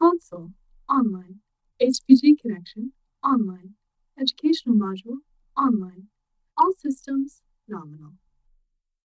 Console, online. HPG connection, online. Educational module, online. All systems, nominal.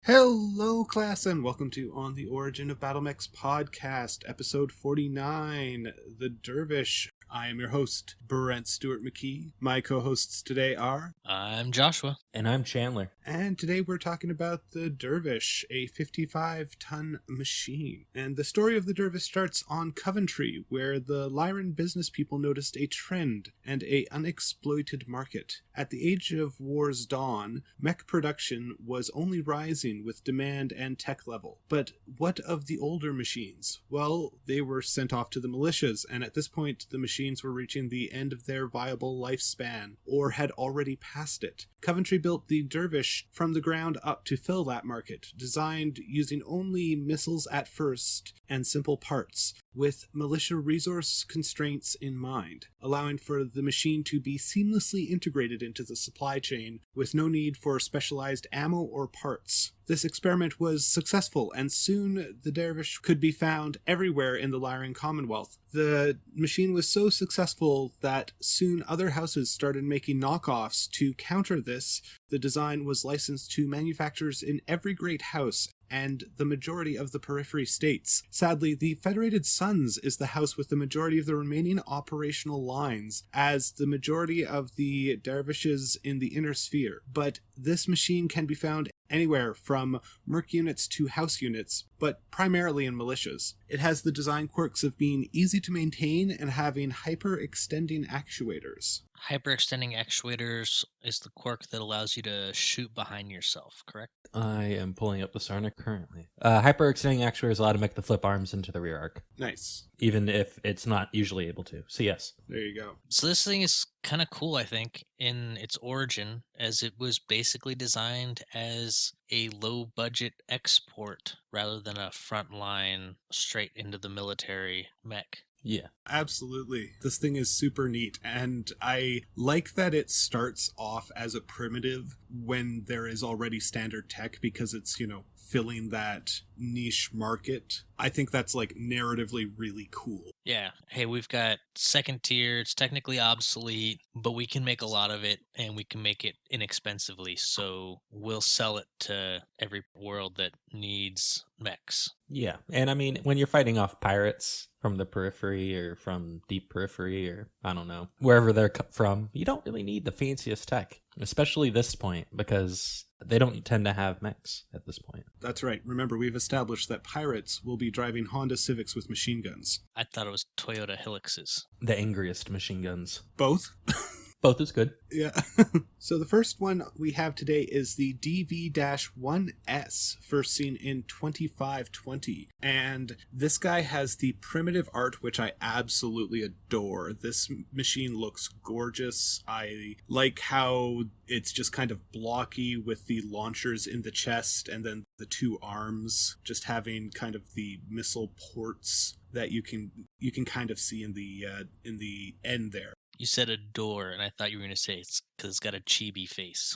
Hello, class, and welcome to On the Origin of Battlemechs Podcast, episode 49, The Dervish. I am your host, Brent Stewart McKee. My co-hosts today are... I'm Joshua. And I'm Chandler. And today we're talking about the Dervish, a 55-ton machine. And the story of the Dervish starts on Coventry, where the Lyran business people noticed a trend and an unexploited market. At the age of war's dawn, mech production was only rising with demand and tech level. But what of the older machines? Well, they were sent off to the militias, and at this point the machines were reaching the end of their viable lifespan, or had already passed it. Coventry built the Dervish from the ground up to fill that market, designed using only missiles at first and simple parts, with militia resource constraints in mind, allowing for the machine to be seamlessly integrated into the supply chain with no need for specialized ammo or parts. This experiment was successful, and soon the Dervish could be found everywhere in the Lyran Commonwealth. The machine was so successful that soon other houses started making knockoffs to counter this. The design was licensed to manufacturers in every great house and the majority of the periphery states. Sadly, the Federated Suns is the house with the majority of the remaining operational lines, as the majority of the Dervishes in the inner sphere. But this machine can be found anywhere from merc units to house units, but primarily in militias. It has the design quirks of being easy to maintain and having hyper-extending actuators. Hyperextending actuators is the quirk that allows you to shoot behind yourself, correct? I am pulling up the Sarna currently. Hyperextending actuators allow to make the flip arms into the rear arc, Nice. even if it's not usually able to. So yes. There you go. So this thing is kind of cool, I think, in its origin, as it was basically designed as a low-budget export rather than a frontline straight into the military mech. Yeah. Absolutely. This thing is super neat, and I like that it starts off as a primitive when there is already standard tech, because it's, filling that niche market. I think that's narratively really cool. Yeah. Hey, we've got second tier. It's technically obsolete, but we can make a lot of it, and we can make it inexpensively. So we'll sell it to every world that needs mechs. Yeah. And I mean, when you're fighting off pirates from the periphery or from deep periphery or, I don't know, wherever they're from, you don't really need the fanciest tech, especially this point, because they don't tend to have mechs at this point. That's right. Remember, we've established that pirates will be driving Honda Civics with machine guns. I thought it was Toyota Hilixes. The angriest machine guns. Both? Both is good. Yeah. So the first one we have today is the DV-1S, first seen in 2520. And this guy has the primitive art, which I absolutely adore. This machine looks gorgeous. I like how it's just kind of blocky with the launchers in the chest and then the two arms just having kind of the missile ports that you can kind of see in the end there. You said a door, and I thought you were going to say it's because it's got a chibi face.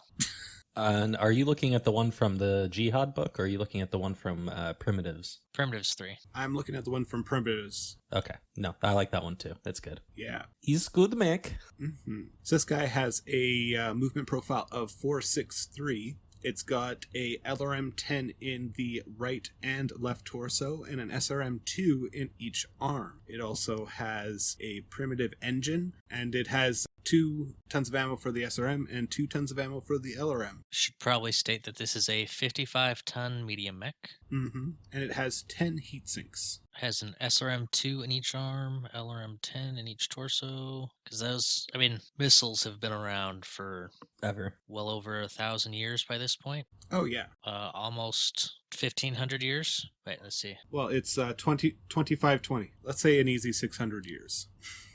And are you looking at the one from the Jihad book, or are you looking at the one from Primitives? Primitives 3. I'm looking at the one from Primitives. Okay. No, I like that one too. That's good. Yeah. He's good mech. Mm-hmm. So this guy has a movement profile of 463. It's got a LRM-10 in the right and left torso and an SRM-2 in each arm. It also has a primitive engine, and it has 2 tons of ammo for the SRM and 2 tons of ammo for the LRM. Should probably state that this is a 55-ton medium mech. Mm-hmm. And it has 10 heat sinks. Has an SRM-2 in each arm, LRM-10 in each torso. Because those, missiles have been around for Ever. well over 1,000 years by this point. Oh, yeah. Almost 1,500 years. Wait, let's see. Well, it's 2520. Let's say an easy 600 years.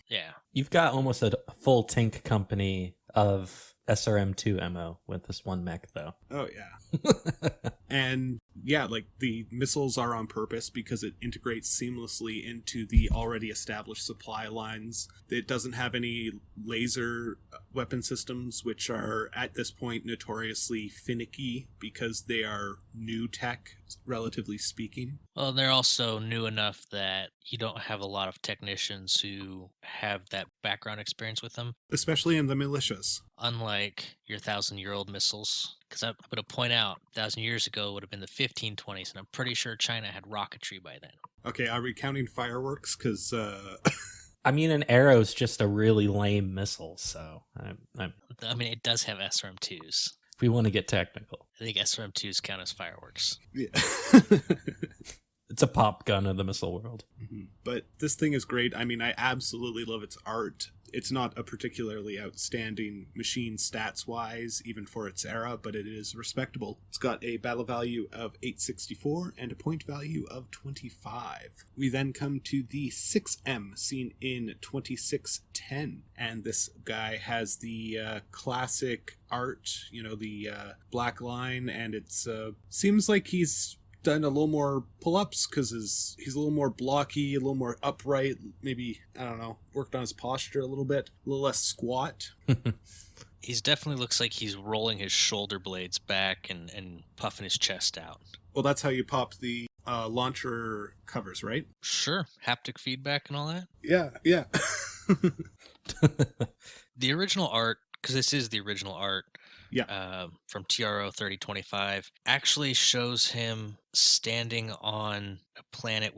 Yeah. You've got almost a full tank company of SRM2 ammo with this one mech, though. Oh, yeah. And yeah, like the missiles are on purpose because it integrates seamlessly into the already established supply lines. It doesn't have any laser weapon systems, which are at this point notoriously finicky because they are new tech, relatively speaking. Well, they're also new enough that you don't have a lot of technicians who have that background experience with them, Especially in the militias. unlike your 1,000-year-old missiles. Because I'm going to point out, 1,000 years ago would have been the 1520s, and I'm pretty sure China had rocketry by then. Okay, are we counting fireworks? Because I mean, an arrow's just a really lame missile, so I mean, it does have SRM-2s. if we want to get technical, I think SRM-2s count as fireworks. yeah. it's a pop gun of the missile world. But this thing is great. I mean, I absolutely love its art. It's not a particularly outstanding machine stats-wise, even for its era, but it is respectable. It's got a battle value of 864 and a point value of 25. We then come to the 6M, seen in 2610. And this guy has the classic art, the black line, and it's seems like he's done a little more pull-ups because he's a little more blocky, a little more upright, maybe, I don't know, worked on his posture a little bit, a little less squat. He's definitely looks like he's rolling his shoulder blades back and puffing his chest out. Well, that's how you pop the launcher covers, right? Sure, haptic feedback and all that. Yeah. The original art, because this is the original art, Yeah. from TRO 3025, actually shows him standing on a planet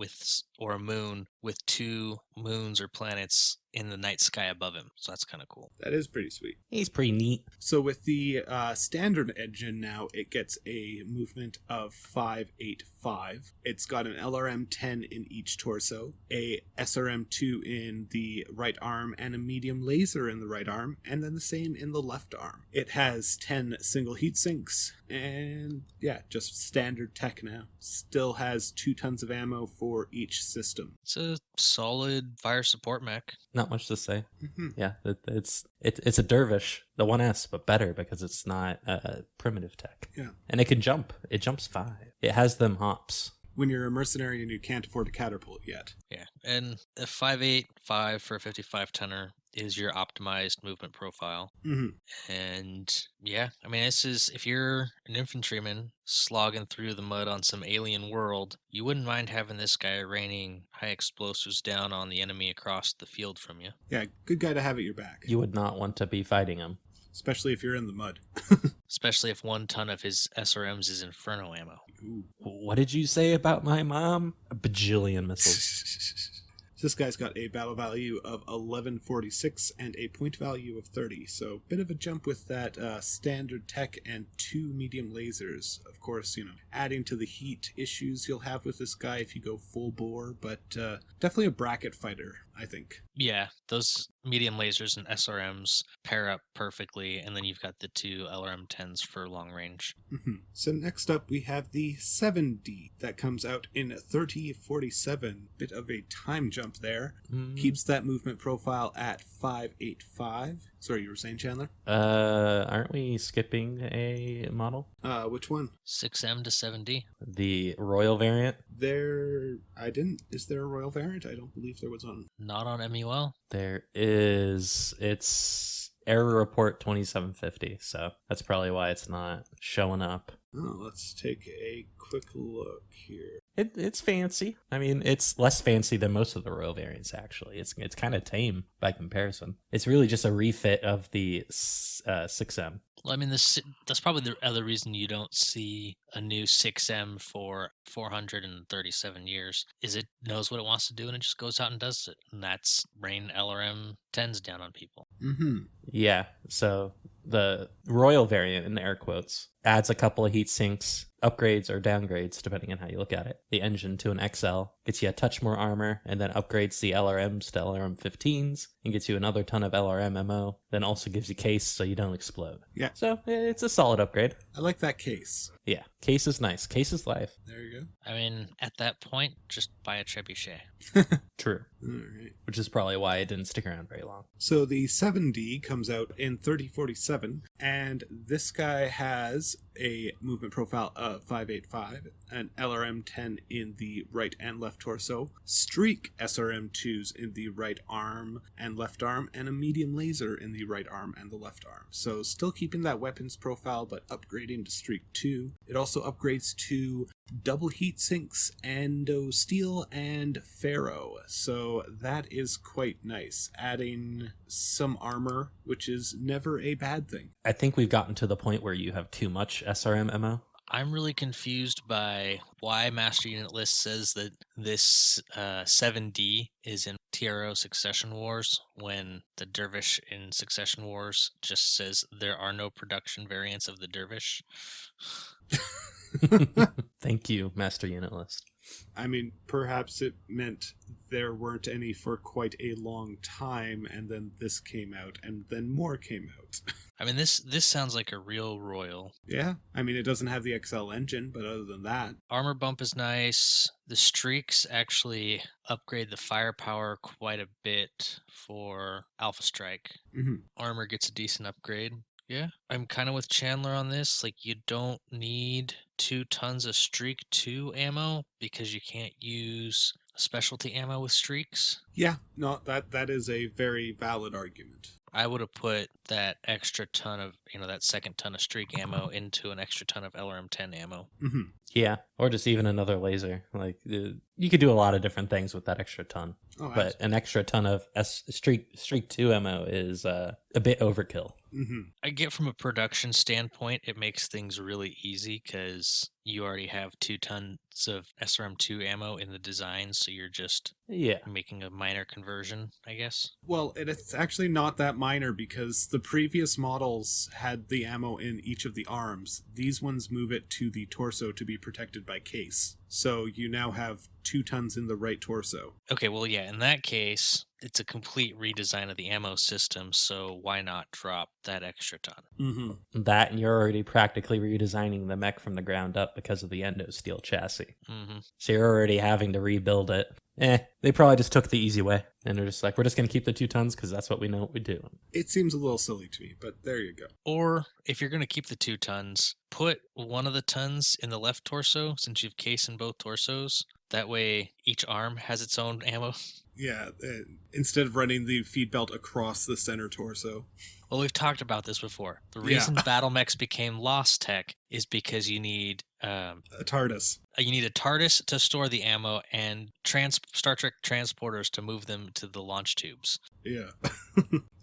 or a moon with two moons or planets in the night sky above him. So that's kind of cool. That is pretty sweet. He's pretty neat. So with the standard engine now, it gets a movement of 585. It's got an LRM-10 in each torso, a SRM-2 in the right arm, and a medium laser in the right arm, and then the same in the left arm. It has 10 single heat sinks, and yeah, just standard tech now. Still has 2 tons of ammo for each system. It's a solid fire support mech. Not much to say. Mm-hmm. Yeah, it's a Dervish, the 1S, but better because it's not primitive tech. Yeah. And it can jump. It jumps 5. It has them hops. When you're a mercenary and you can't afford a catapult yet. Yeah, and a 585 for a 55-tonner is your optimized movement profile. Mm-hmm. And yeah, I mean, this is, if you're an infantryman slogging through the mud on some alien world, you wouldn't mind having this guy raining high explosives down on the enemy across the field from you. Yeah, good guy to have at your back. You would not want to be fighting him. Especially if you're in the mud. Especially if 1 ton of his SRMs is Inferno ammo. Ooh. What did you say about my mom? A bajillion missiles. This guy's got a battle value of 1146 and a point value of 30, so bit of a jump with that standard tech and 2 medium lasers. Of course, adding to the heat issues you'll have with this guy if you go full bore, but definitely a bracket fighter, I think. Yeah, those medium lasers and SRMs pair up perfectly, and then you've got the 2 LRM-10s for long range. Mm-hmm. So next up we have the 7D that comes out in 3047. Bit of a time jump there. Keeps that movement profile at 585. Sorry, you were saying, Chandler? Aren't we skipping a model? Which one? 6M to 7D. The Royal variant? Is there a Royal variant? I don't believe there was one. Not on MUL. There is. It's error report 2750, so that's probably why it's not showing up. Oh, let's take a quick look here. It's fancy. I mean, it's less fancy than most of the Royal variants, actually. It's kind of tame by comparison. It's really just a refit of the 6M. Well, I mean, that's probably the other reason you don't see a new 6M for 437 years, is it knows what it wants to do and it just goes out and does it. And that's rain LRM 10s down on people. Mm-hmm. Yeah, so the Royal variant, in air quotes, adds a couple of heat sinks, upgrades or downgrades, depending on how you look at it. The engine to an XL, gets you a touch more armor, and then upgrades the LRMs to LRM-15s, and gets you another ton of LRM MO, then also gives you case so you don't explode. Yeah. So it's a solid upgrade. I like that case. Yeah, case is nice. Case is life. There you go. I mean, at that point, just buy a trebuchet. True. All right. Which is probably why it didn't stick around very long. So the 7D comes out in 3047, and this guy has has a movement profile of 585, an LRM-10 in the right and left torso, streak SRM-2s in the right arm and left arm, and a medium laser in the right arm and the left arm. So still keeping that weapons profile, but upgrading to streak 2. It also upgrades to double heat sinks, endo steel, and ferro. So that is quite nice. Adding some armor, which is never a bad thing. I think we've gotten to the point where you have too much SRM ammo. I'm really confused by why Master Unit List says that this 7D is in TRO Succession Wars when the Dervish in Succession Wars just says there are no production variants of the Dervish. Thank you, Master Unit List. I mean, perhaps it meant there weren't any for quite a long time, and then this came out, and then more came out. I mean, this sounds like a real royal. Yeah, I mean, it doesn't have the XL engine, but other than that... Armor bump is nice. The streaks actually upgrade the firepower quite a bit for Alpha Strike. Mm-hmm. Armor gets a decent upgrade. Yeah, I'm kind of with Chandler on this. Like, you don't need 2 tons of Streak 2 ammo because you can't use specialty ammo with streaks. Yeah, no, that is a very valid argument. I would have put that extra ton of, that second ton of streak ammo into an extra ton of LRM-10 ammo. Mm-hmm. Yeah, or just even another laser. Like, you could do a lot of different things with that extra ton. Oh, but an extra ton of Streak 2 ammo is a bit overkill. Mm-hmm. I get from a production standpoint, it makes things really easy because you already have 2 tons of SRM-2 ammo in the design, so you're just making a minor conversion, I guess. Well, it's actually not that minor because the previous models had the ammo in each of the arms. These ones move it to the torso to be protected by case. So you now have 2 tons in the right torso. Okay, well, yeah, in that case, it's a complete redesign of the ammo system, so why not drop that extra ton? Mm-hmm. That, and you're already practically redesigning the mech from the ground up because of the endo steel chassis. Mm-hmm. So you're already having to rebuild it. They probably just took the easy way. And they're just like, we're just going to keep the 2 tons because that's what we know what we do. It seems a little silly to me, but there you go. Or, if you're going to keep the 2 tons, put one of the tons in the left torso since you've case in both torsos. That way, each arm has its own ammo. Yeah, instead of running the feed belt across the center torso. Well, we've talked about this before. The reason Battlemechs became Lost Tech is because you need a TARDIS. You need a TARDIS to store the ammo and Star Trek transporters to move them to the launch tubes. Yeah.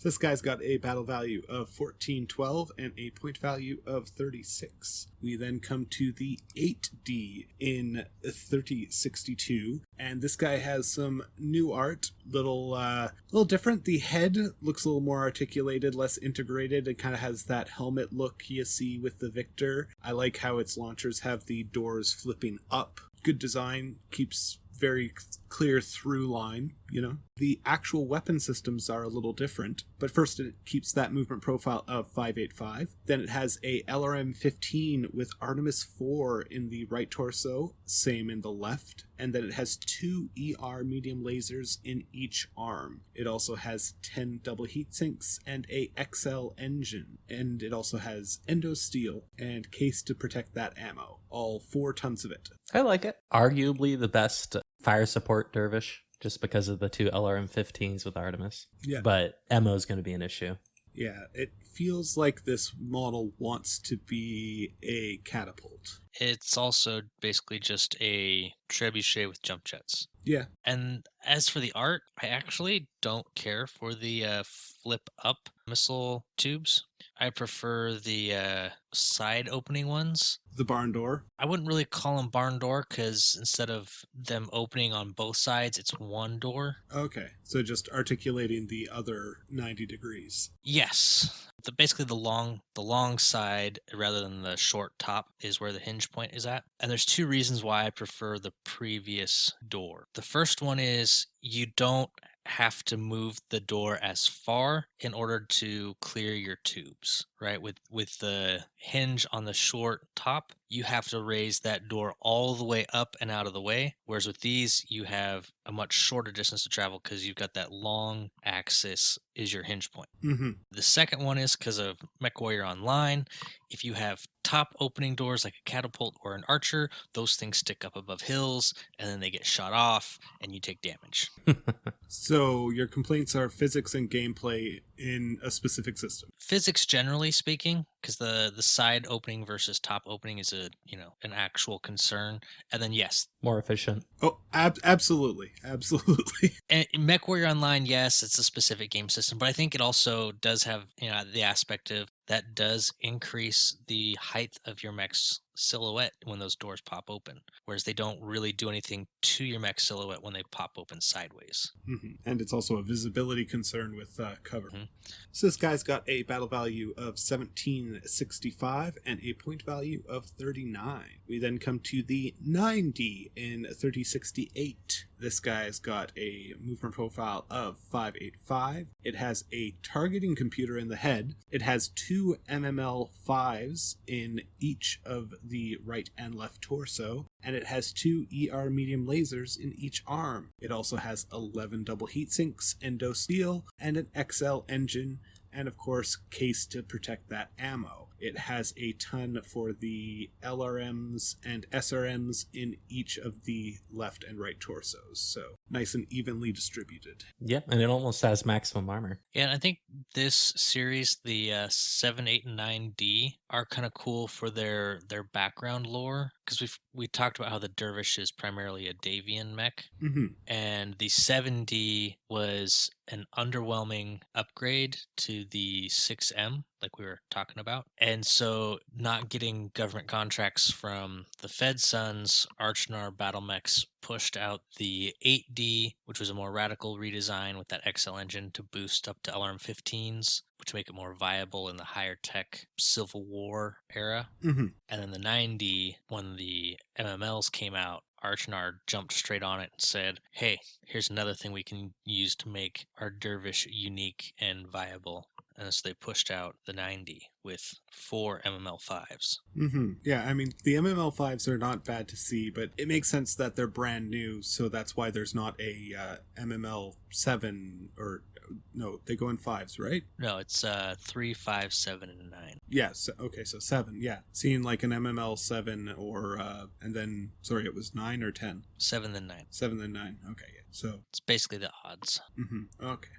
This guy's got a battle value of 1412 and a point value of 36. We then come to the 8D in 3062, and this guy has some new art, little different. The head looks a little more articulated, less integrated. It kind of has that helmet look you see with the Victor. I like how its launchers have the doors flipping up. Good design, keeps very clear through line, The actual weapon systems are a little different, but first it keeps that movement profile of 585. Then it has a LRM-15 with Artemis 4 in the right torso, same in the left, and then it has 2 ER medium lasers in each arm. It also has 10 double heat sinks and a XL engine, and it also has endo steel and case to protect that ammo, all 4 tons of it. I like it. Arguably the best fire support Dervish, just because of the 2 LRM-15s with Artemis. Yeah. But ammo is going to be an issue. Yeah, it feels like this model wants to be a catapult. It's also basically just a trebuchet with jump jets. Yeah. And as for the art, I actually don't care for the flip up missile tubes. I prefer the side opening ones. The barn door? I wouldn't really call them barn door because instead of them opening on both sides, it's one door. Okay, so just articulating the other 90 degrees. Yes. Basically the long side rather than the short top is where the hinge point is at. And there's 2 reasons why I prefer the previous door. The first one is you don't have to move the door as far in order to clear your tubes, right? With the hinge on the short top, you have to raise that door all the way up and out of the way. Whereas with these, you have a much shorter distance to travel because you've got that long axis is your hinge point. Mm-hmm. The second one is because of MechWarrior Online. If you have top opening doors like a catapult or an archer, those things stick up above hills and then they get shot off and you take damage. So your complaints are physics and gameplay in a specific system. Physics, generally speaking, because the side opening versus top opening is an actual concern. And then yes, More efficient. Oh, absolutely. and MechWarrior Online, yes, it's a specific game system, but I think it also does have the aspect of that does increase the height of your mech's silhouette when those doors pop open, whereas they don't really do anything to your mech silhouette when they pop open sideways. Mm-hmm. And it's also a visibility concern with cover. Mm-hmm. So this guy's got a battle value of 1765 and a point value of 39. We then come to the 9D in 3068. This guy's got a movement profile of 585. It has a targeting computer in the head. It has 2 MML5s in each of the right and left torso, and it has 2 ER medium lasers in each arm. It also has 11 double heat sinks, endo steel, and an XL engine, and of course case to protect that ammo. It has a ton for the LRMs and SRMs in each of the left and right torsos, so nice and evenly distributed. Yeah, and it almost has maximum armor. Yeah, and I think this series, the 7, 8, and 9D, are kind of cool for their background lore, because we talked about how the Dervish is primarily a Davian mech, Mm-hmm. and the 7D was an underwhelming upgrade to the 6M, like we were talking about. And so not getting government contracts from the Fed Sons, Origin of Battlemechs pushed out the 8D, which was a more radical redesign with that XL engine to boost up to LRM-15s, which make it more viable in the higher tech Civil War era. Mm-hmm. And then the 9D, when the MMLs came out, Archnar jumped straight on it and said, hey, here's another thing we can use to make our Dervish unique and viable. And so they pushed out the 90 with 4 MML5s. Mm-hmm. Yeah, I mean, the MML5s are not bad to see, but it makes sense that they're brand new, so that's why there's not a MML7, or no, they go in 5s, right? No, it's 3, 5, 7, and 9. Yes, okay, so 7, yeah. Seeing like an MML7 or, and then, sorry, it was 9 or 10? 7 then 9. 7 then 9, okay, yeah. So It's basically the odds. Mm-hmm. Okay.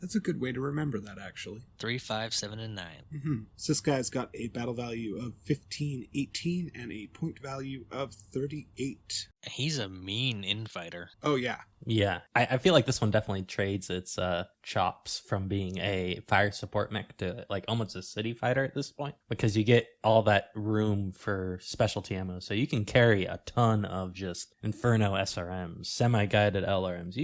That's a good way to remember that, actually. 3, 5, 7, and 9. Mm-hmm. So this guy's got a battle value of 1518 and a point value of 38. He's a mean infighter. Oh, yeah. Yeah, I feel like this one definitely trades its chops from being a fire support mech to like almost a city fighter at this point, because you get all that room for specialty ammo, so you can carry a ton of just Inferno SRMs, semi-guided LRMs.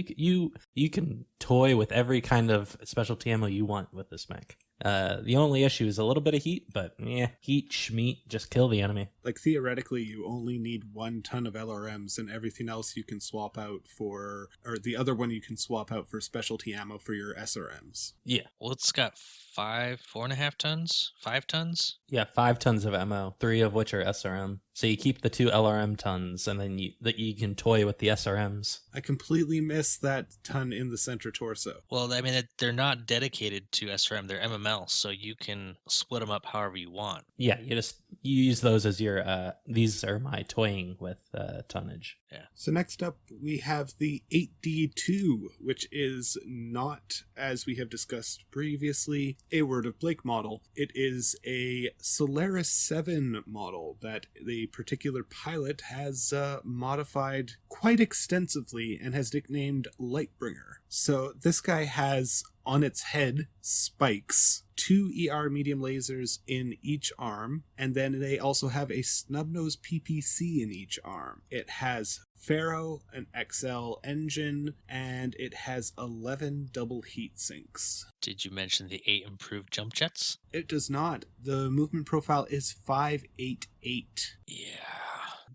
You can toy with every kind of specialty ammo you want with this mech. The only issue is a little bit of heat, but heat, schmeat, just kill the enemy. Like, theoretically, you only need 1 ton of LRMs, and everything else you can swap out for, or the other one you can swap out for specialty ammo for your SRMs. Yeah. Well, it's got 4.5 tons? 5 tons? Yeah, 5 tons of ammo, 3 of which are SRM. So you keep the 2 LRM tons, and then you can toy with the SRMs. I completely missed that ton in the center torso. Well, I mean, they're not dedicated to SRM. They're MML, so you can split them up however you want. Yeah, you use those as your, these are my toying with tonnage. Yeah. So next up, we have the 8D2, which is not, as we have discussed previously, a Word of Blake model. It is a Solaris 7 model that the particular pilot has modified quite extensively and has nicknamed Lightbringer. So this guy has on its head spikes, 2 ER medium lasers in each arm, and then they also have a snub-nose PPC in each arm. It has Pharaoh, an XL engine, and it has 11 double heat sinks. Did you mention the 8 improved jump jets? It does not. The movement profile is 588. Yeah.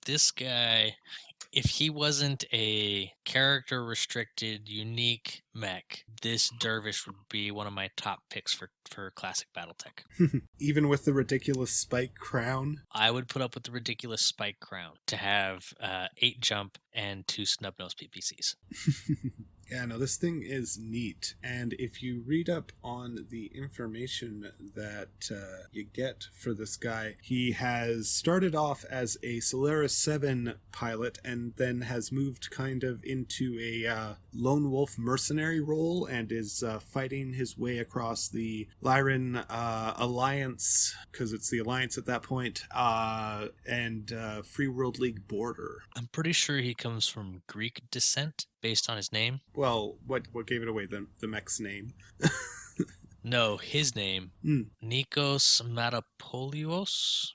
This guy, if he wasn't a character-restricted, unique mech, this Dervish would be one of my top picks for classic Battletech. Even with the ridiculous spike crown? I would put up with the ridiculous spike crown to have 8 jump and 2 snub-nose PPCs. Yeah, no, this thing is neat. And if you read up on the information that you get for this guy, he has started off as a Solaris 7 pilot and then has moved kind of into a lone wolf mercenary role and is fighting his way across the Lyran Alliance, because it's the Alliance at that point, and Free World League border. I'm pretty sure he comes from Greek descent based on his name. Well, what gave it away? The mech's name? No, his name. Nikos Matapolios?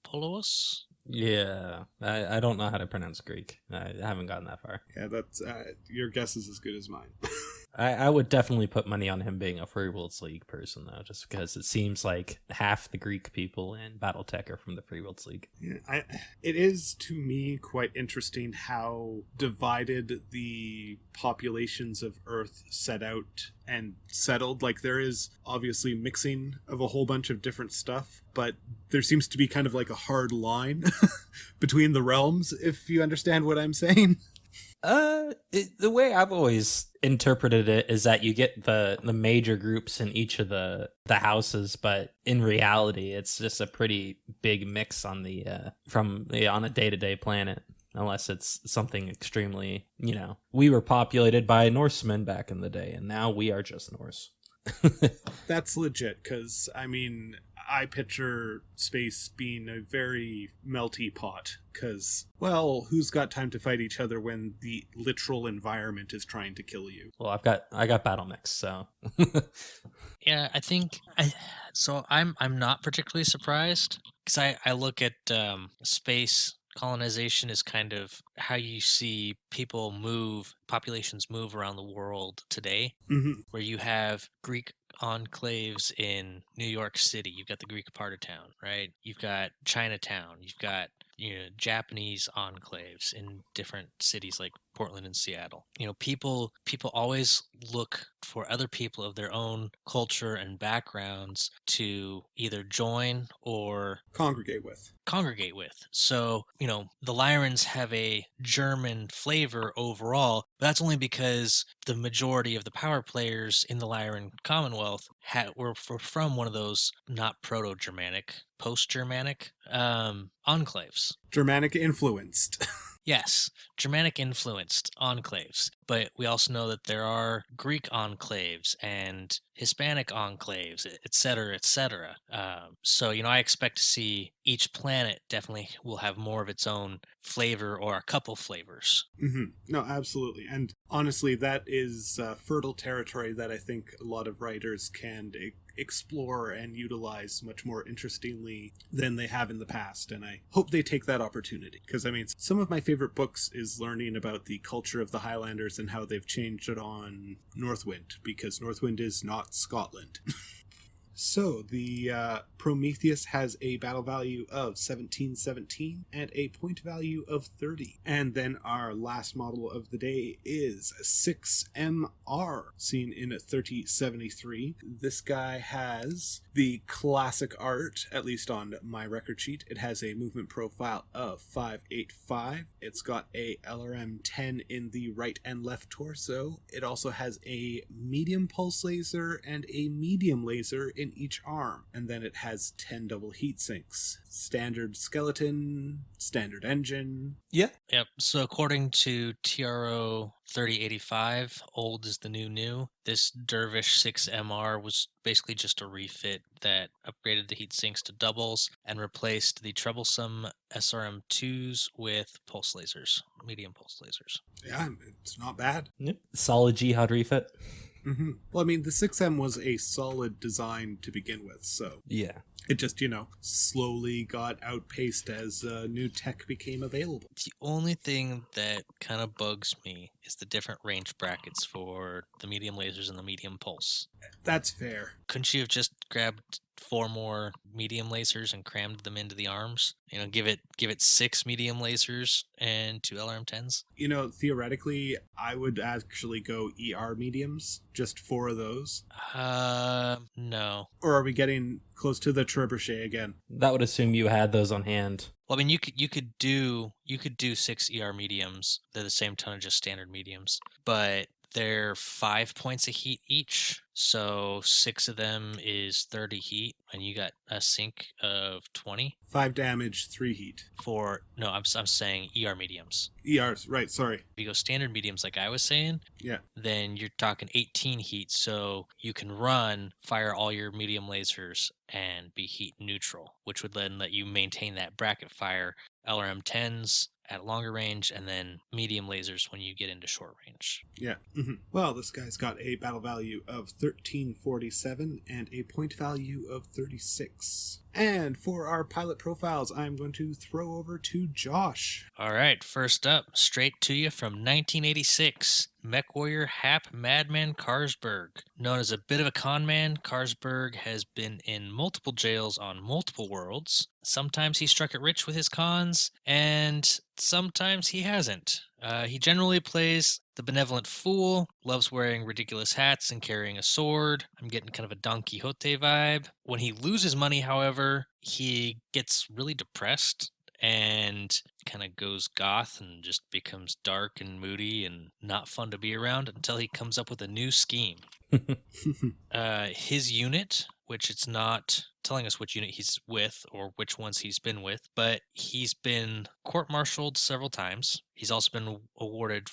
Polos? Yeah, I don't know how to pronounce Greek. I haven't gotten that far. Yeah, that's your guess is as good as mine. I would definitely put money on him being a Free Worlds League person, though, just because it seems like half the Greek people in Battletech are from the Free Worlds League. Yeah, it is, to me, quite interesting how divided the populations of Earth set out and settled. Like, there is obviously mixing of a whole bunch of different stuff, but there seems to be kind of like a hard line between the realms, if you understand what I'm saying. The way I've always interpreted it is that you get the major groups in each of the houses, but in reality, it's just a pretty big mix on on a day-to-day planet. Unless it's something extremely, we were populated by Norsemen back in the day, and now we are just Norse. That's legit, because, I picture space being a very melty pot, because, well, who's got time to fight each other when the literal environment is trying to kill you? Well, I got Battlemechs, so. Yeah, I think I'm not particularly surprised, because I look at space colonization is kind of how you see populations move around the world today, where you have Greek enclaves in New York City. You've got the Greek part of town, right? You've got Chinatown. You've got Japanese enclaves in different cities like Portland and Seattle. People always look for other people of their own culture and backgrounds to either join or congregate with. So, the Lyrans have a German flavor overall, but that's only because the majority of the power players in the Lyran Commonwealth were from one of those not Proto-Germanic, post-Germanic enclaves. Germanic influenced. Yes, Germanic influenced enclaves, but we also know that there are Greek enclaves and Hispanic enclaves, etc., etc. So, I expect to see each planet definitely will have more of its own flavor or a couple flavors. No, absolutely. And honestly, that is fertile territory that I think a lot of writers can explore and utilize much more interestingly than they have in the past, and I hope they take that opportunity, because some of my favorite books is learning about the culture of the Highlanders and how they've changed it on Northwind, because Northwind is not Scotland. So, the Prometheus has a battle value of 1717 and a point value of 30. And then our last model of the day is 6MR, seen in 3073. This guy has the classic art, at least on my record sheet. It has a movement profile of 585. It's got a LRM 10 in the right and left torso. It also has a medium pulse laser and a medium laser in each arm, and then it has 10 double heat sinks. Standard skeleton, standard engine. Yep. So according to TRO 3085, old is the new, this Dervish 6MR was basically just a refit that upgraded the heat sinks to doubles and replaced the troublesome SRM2s with pulse lasers, medium pulse lasers. Yeah, it's not bad. Yep. Solid jihad refit. Well, the 6M was a solid design to begin with, so yeah, it just, slowly got outpaced as new tech became available. The only thing that kind of bugs me is the different range brackets for the medium lasers and the medium pulse. That's fair. Couldn't you have just grabbed 4 more medium lasers and crammed them into the arms? Give it 6 medium lasers and 2 LRM-10s? Theoretically, I would actually go ER mediums, just 4 of those. No. Or are we getting close to the trebuchet again? That would assume you had those on hand. Well, I mean, you could do 6 ER mediums. They're the same tonnage as standard mediums, but they're 5 points of heat each. So 6 of them is 30 heat, and you got a sink of 20. 5 damage, 3 heat. I'm saying ER mediums. ERs, right, sorry. If you go standard mediums like I was saying, Yeah. then you're talking 18 heat, so you can fire all your medium lasers and be heat neutral, which would then let you maintain that bracket fire LRM-10s at longer range and then medium lasers when you get into short range. Yeah. Mm-hmm. Well, this guy's got a battle value of 1347 and a point value of 36. And for our pilot profiles, I'm going to throw over to Josh. All right, first up, straight to you from 1986, Mech Warrior Hap Madman Karsberg. Known as a bit of a con man, Karsberg has been in multiple jails on multiple worlds. Sometimes he struck it rich with his cons, and sometimes he hasn't. He generally plays the benevolent fool, loves wearing ridiculous hats and carrying a sword. I'm getting kind of a Don Quixote vibe. When he loses money, however, he gets really depressed and kind of goes goth and just becomes dark and moody and not fun to be around until he comes up with a new scheme. His unit, which it's not telling us which unit he's with or which ones he's been with, but he's been court-martialed several times. He's also been awarded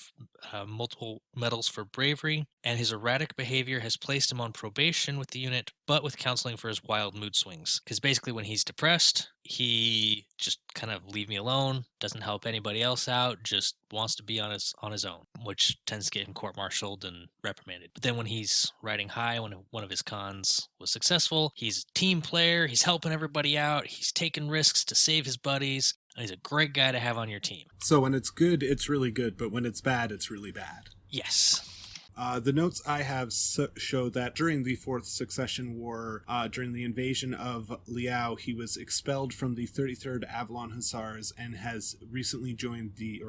multiple medals for bravery, and his erratic behavior has placed him on probation with the unit, but with counseling for his wild mood swings. Because basically when he's depressed, he just kind of leave me alone, doesn't help anybody else out, just wants to be on his own, which tends to get him court-martialed and reprimanded. But then when he's riding high, when one of his cons was successful, he's a team player, he's helping everybody out, he's taking risks to save his buddies, and he's a great guy to have on your team. So when it's good, it's really good, but when it's bad, it's really bad. Yes. The notes I have show that during the Fourth Succession War, during the invasion of Liao, he was expelled from the 33rd Avalon Hussars and has recently joined the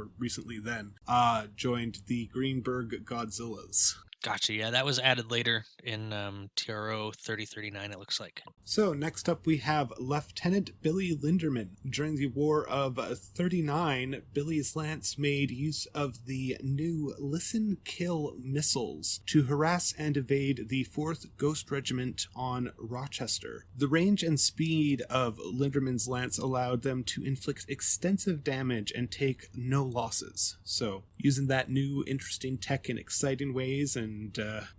Greenberg Godzillas. Gotcha, yeah, that was added later in TRO 3039, it looks like. So, next up we have Lieutenant Billy Linderman. During the War of 39, Billy's lance made use of the new Listen Kill missiles to harass and evade the 4th Ghost Regiment on Rochester. The range and speed of Linderman's lance allowed them to inflict extensive damage and take no losses. So, using that new interesting tech in exciting ways and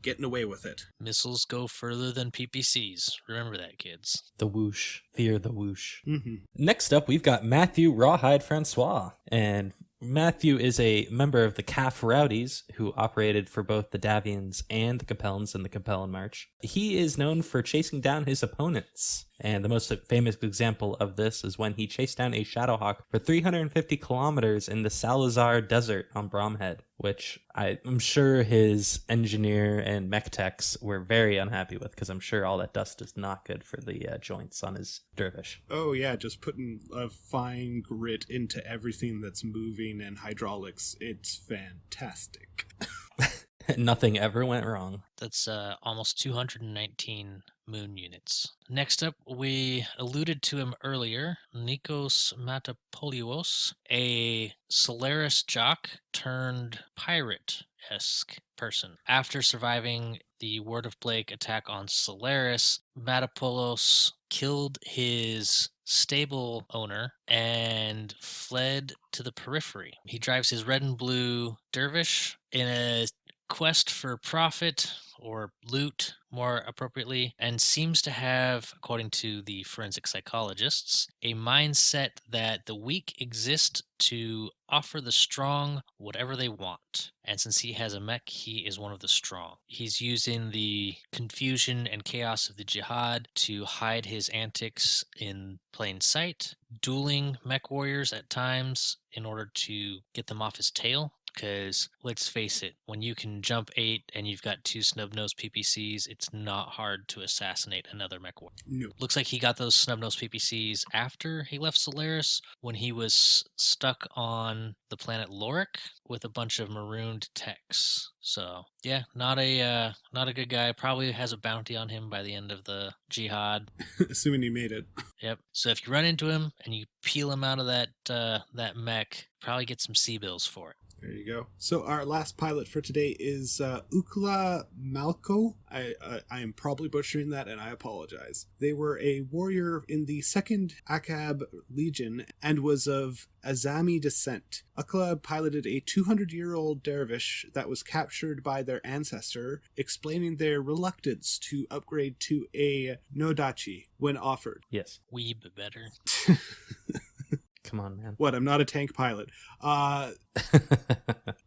getting away with it. Missiles go further than PPCs. Remember that, kids. The whoosh. Fear the whoosh. Mm-hmm. Next up, we've got Matthew Rawhide Francois. And Matthew is a member of the CAF Rowdies who operated for both the Davians and the Capellans in the Capellan March. He is known for chasing down his opponents. And the most famous example of this is when he chased down a Shadowhawk for 350 kilometers in the Salazar Desert on Bromhead, which I'm sure his engineer and mech techs were very unhappy with, because I'm sure all that dust is not good for the joints on his Dervish. Oh yeah, just putting a fine grit into everything that's moving and hydraulics. It's fantastic. Nothing ever went wrong. That's almost 219 moon units. Next up, we alluded to him earlier, Nikos Matapolios, a Solaris jock turned pirate-esque person. After surviving the Word of Blake attack on Solaris, Matapolos killed his stable owner and fled to the periphery. He drives his red and blue Dervish in a quest for profit, or loot more appropriately, and seems to have, according to the forensic psychologists, a mindset that the weak exist to offer the strong whatever they want. And since he has a mech, he is one of the strong. He's using the confusion and chaos of the jihad to hide his antics in plain sight, dueling mech warriors at times in order to get them off his tail. Because let's face it, when you can jump 8 and you've got 2 snub-nosed PPCs, it's not hard to assassinate another mech warrior. No. Looks like he got those snub-nosed PPCs after he left Solaris, when he was stuck on the planet Lorik with a bunch of marooned techs. So yeah, not a good guy. Probably has a bounty on him by the end of the jihad. Assuming he made it. Yep. So if you run into him and you peel him out of that mech, probably get some C-bills for it. There you go. So our last pilot for today is Ukla Malko. I am probably butchering that, and I apologize. They were a warrior in the 2nd Akab Legion and was of Azami descent. Ukla piloted a 200-year-old Dervish that was captured by their ancestor, explaining their reluctance to upgrade to a Nodachi when offered. Yes. Weeb better. Come on, man. What, I'm not a tank pilot.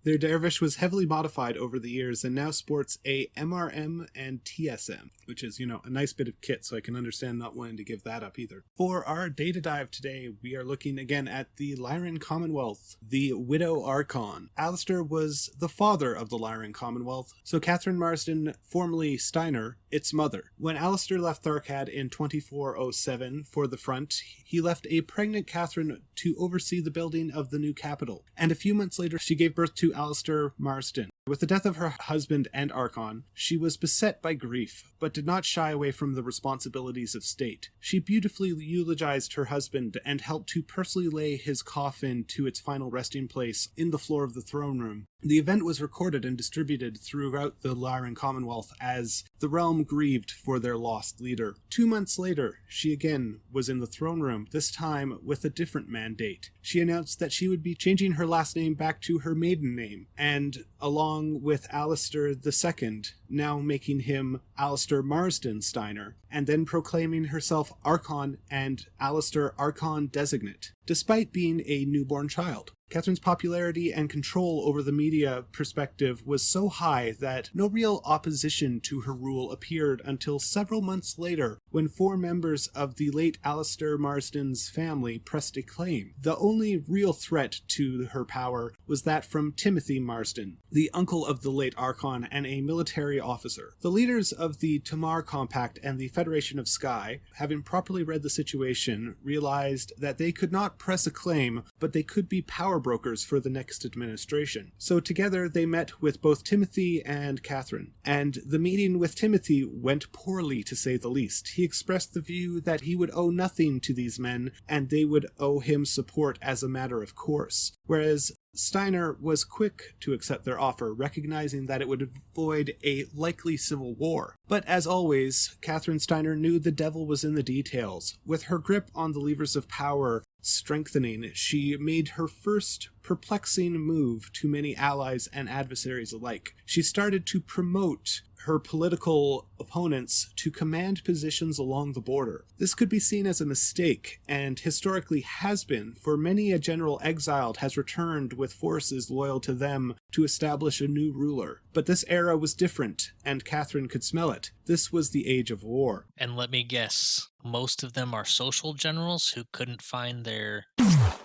Their Dervish was heavily modified over the years and now sports a MRM and TSM, which is, a nice bit of kit, so I can understand not wanting to give that up either. For our data dive today, we are looking again at the Lyran Commonwealth, the Widow Archon. Alistair was the father of the Lyran Commonwealth, so Catherine Marsden, formerly Steiner, its mother. When Alistair left Tharkad in 2407 for the front, he left a pregnant Catherine to oversee the building of the new capital, and a few months later she gave birth to Alistair Marsden. With the death of her husband and Archon, she was beset by grief, but did not shy away from the responsibilities of state. She beautifully eulogized her husband and helped to personally lay his coffin to its final resting place in the floor of the throne room. The event was recorded and distributed throughout the Lyran Commonwealth as the realm grieved for their lost leader. 2 months later, she again was in the throne room, this time with a different mandate. She announced that she would be changing her last name back to her maiden name, and along with Alistair II, now making him Alistair Marsden Steiner, and then proclaiming herself Archon and Alistair Archon Designate, despite being a newborn child. Catherine's popularity and control over the media perspective was so high that no real opposition to her rule appeared until several months later, when 4 members of the late Alistair Marsden's family pressed a claim. The only real threat to her power was that from Timothy Marsden, the uncle of the late Archon and a military officer. The leaders of the Tamar Compact and the Federation of Sky, having properly read the situation, realized that they could not press a claim, but they could be power brokers for the next administration. So together they met with both Timothy and Catherine, and the meeting with Timothy went poorly, to say the least. He expressed the view that he would owe nothing to these men, and they would owe him support as a matter of course, whereas Steiner was quick to accept their offer, recognizing that it would avoid a likely civil war. But as always, Catherine Steiner knew the devil was in the details. With her grip on the levers of power strengthening, she made her first perplexing move to many allies and adversaries alike. She started to promote her political opponents to command positions along the border. This could be seen as a mistake, and historically has been, for many a general exiled has returned with forces loyal to them to establish a new ruler. But this era was different, and Catherine could smell it. This was the age of war. And let me guess, most of them are social generals who couldn't find their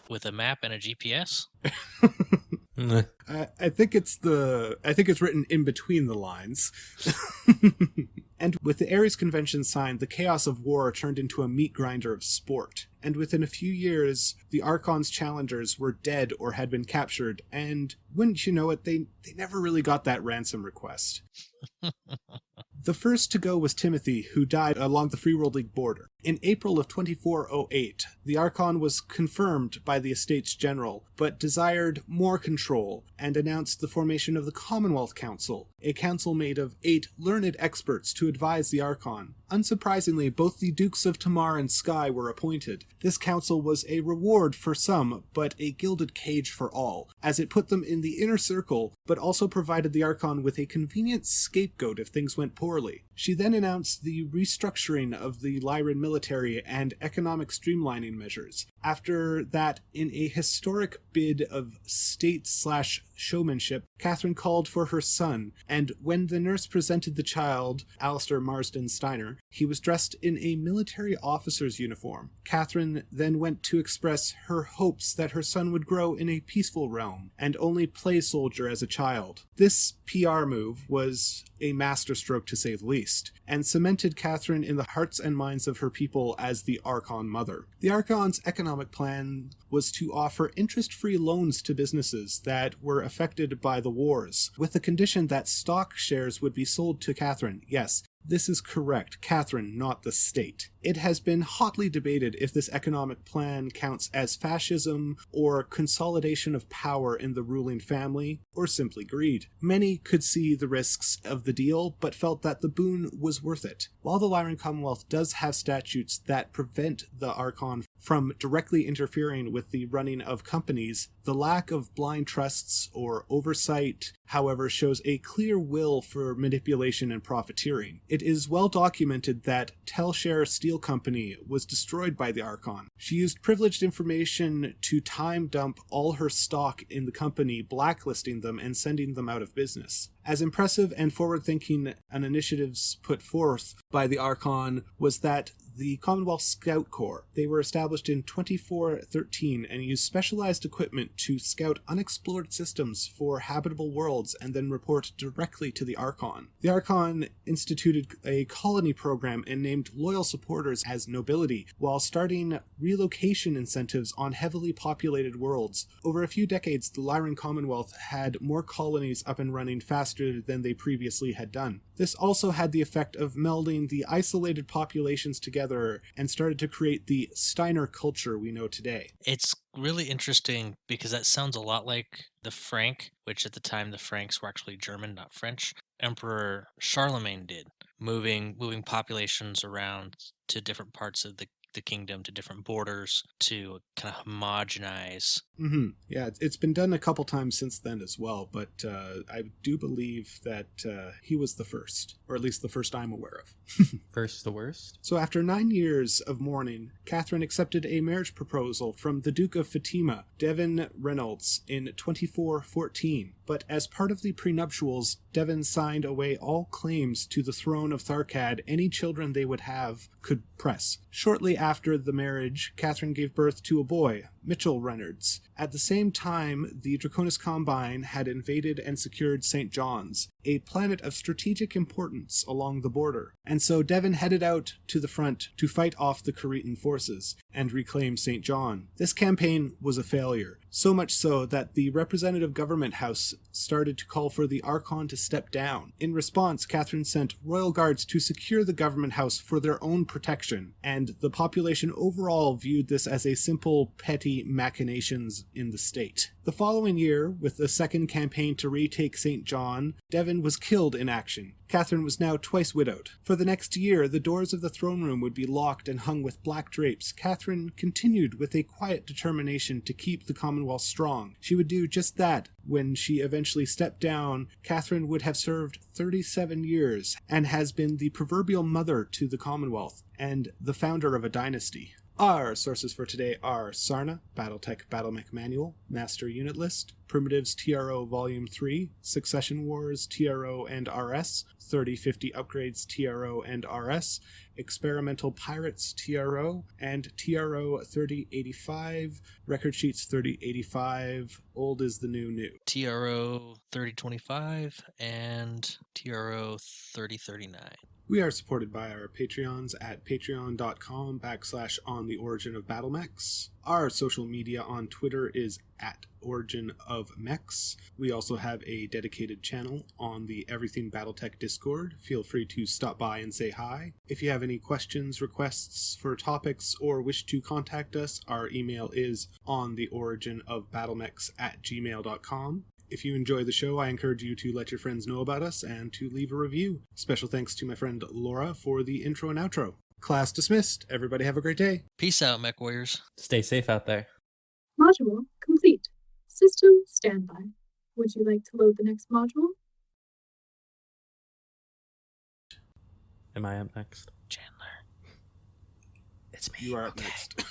with a map and a GPS? I think it's written in between the lines. And with the Ares Convention signed, the chaos of war turned into a meat grinder of sport. And within a few years, the Archon's challengers were dead or had been captured, and wouldn't you know it, they never really got that ransom request. The first to go was Timothy, who died along the Free World League border. In April of 2408, the Archon was confirmed by the Estates General, but desired more control, and announced the formation of the Commonwealth Council, a council made of 8 learned experts to advise the Archon. Unsurprisingly, both the Dukes of Tamar and Sky were appointed. This council was a reward for some, but a gilded cage for all, as it put them in the inner circle, but also provided the Archon with a convenient scapegoat if things went poorly. She then announced the restructuring of the Lyran military and economic streamlining measures. After that, in a historic bid of state/ showmanship, Catherine called for her son, and when the nurse presented the child, Alistair Marsden Steiner, he was dressed in a military officer's uniform. Catherine then went to express her hopes that her son would grow in a peaceful realm and only play soldier as a child. This PR move was a masterstroke to say the least, and cemented Catherine in the hearts and minds of her people as the Archon mother. The Archon's economic plan was to offer interest-free loans to businesses that were affected by the wars, with the condition that stock shares would be sold to Catherine. Yes, this is correct, Catherine, not the state. It has been hotly debated if this economic plan counts as fascism or consolidation of power in the ruling family, or simply greed. Many could see the risks of the deal, but felt that the boon was worth it. While the Lyran Commonwealth does have statutes that prevent the Archon from directly interfering with the running of companies, the lack of blind trusts or oversight, however, shows a clear will for manipulation and profiteering. It is well documented that Telshare Steel Company was destroyed by the Archon. She used privileged information to time dump all her stock in the company, blacklisting them and sending them out of business. As impressive and forward-thinking an initiatives put forth by the Archon was that the Commonwealth Scout Corps. They were established in 2413 and used specialized equipment to scout unexplored systems for habitable worlds and then report directly to the Archon. The Archon instituted a colony program and named loyal supporters as nobility, while starting relocation incentives on heavily populated worlds. Over a few decades, the Lyran Commonwealth had more colonies up and running faster than they previously had done. This also had the effect of melding the isolated populations together and started to create the Steiner culture we know today. It's really interesting because that sounds a lot like the Frank, which at the time the Franks were actually German, not French, Emperor Charlemagne did, moving populations around to different parts of the kingdom, to different borders, to kind of homogenize. Yeah, it's been done a couple times since then as well, but I do believe that he was the first, or at least the first I'm aware of. First the worst? So after 9 years of mourning, Catherine accepted a marriage proposal from the Duke of Fatima, Devin Reynolds, in 2414. But as part of the prenuptials, Devin signed away all claims to the throne of Tharkad any children they would have could press. Shortly after the marriage, Catherine gave birth to a boy, Mitchell Reynolds. At the same time, the Draconis Combine had invaded and secured St. John's, a planet of strategic importance along the border. And so Devin headed out to the front to fight off the Kharitan forces and reclaim St. John. This campaign was a failure, so much so that the representative government house started to call for the Archon to step down. In response, Catherine sent royal guards to secure the government house for their own protection, and the population overall viewed this as a simple, petty machinations in the state. The following year, with the second campaign to retake St. John, Devin was killed in action. Catherine was now twice widowed. For the next year, the doors of the throne room would be locked and hung with black drapes. Catherine continued with a quiet determination to keep the Commonwealth strong. She would do just that. When she eventually stepped down, Catherine would have served 37 years and has been the proverbial mother to the Commonwealth and the founder of a dynasty. Our sources for today are Sarna, Battletech Battlemech Manual, Master Unit List, Primitives TRO Volume 3, Succession Wars TRO and RS, 3050 Upgrades TRO and RS, Experimental Pirates TRO, and TRO 3085, Record Sheets 3085, Old is the New. TRO 3025 and TRO 3039. We are supported by our Patreons at patreon.com/on the Origin of Battlemechs. Our social media on Twitter is at Origin of Mechs. We also have a dedicated channel on the Everything Battletech Discord. Feel free to stop by and say hi. If you have any questions, requests for topics, or wish to contact us, our email is ontheoriginofbattlemechs@gmail.com. If you enjoy the show, I encourage you to let your friends know about us and to leave a review. Special thanks to my friend Laura for the intro and outro. Class dismissed. Everybody have a great day. Peace out, Mech Warriors. Stay safe out there. Module complete. System standby. Would you like to load the next module? Am I up next? Chandler. It's me. You are up next. Going.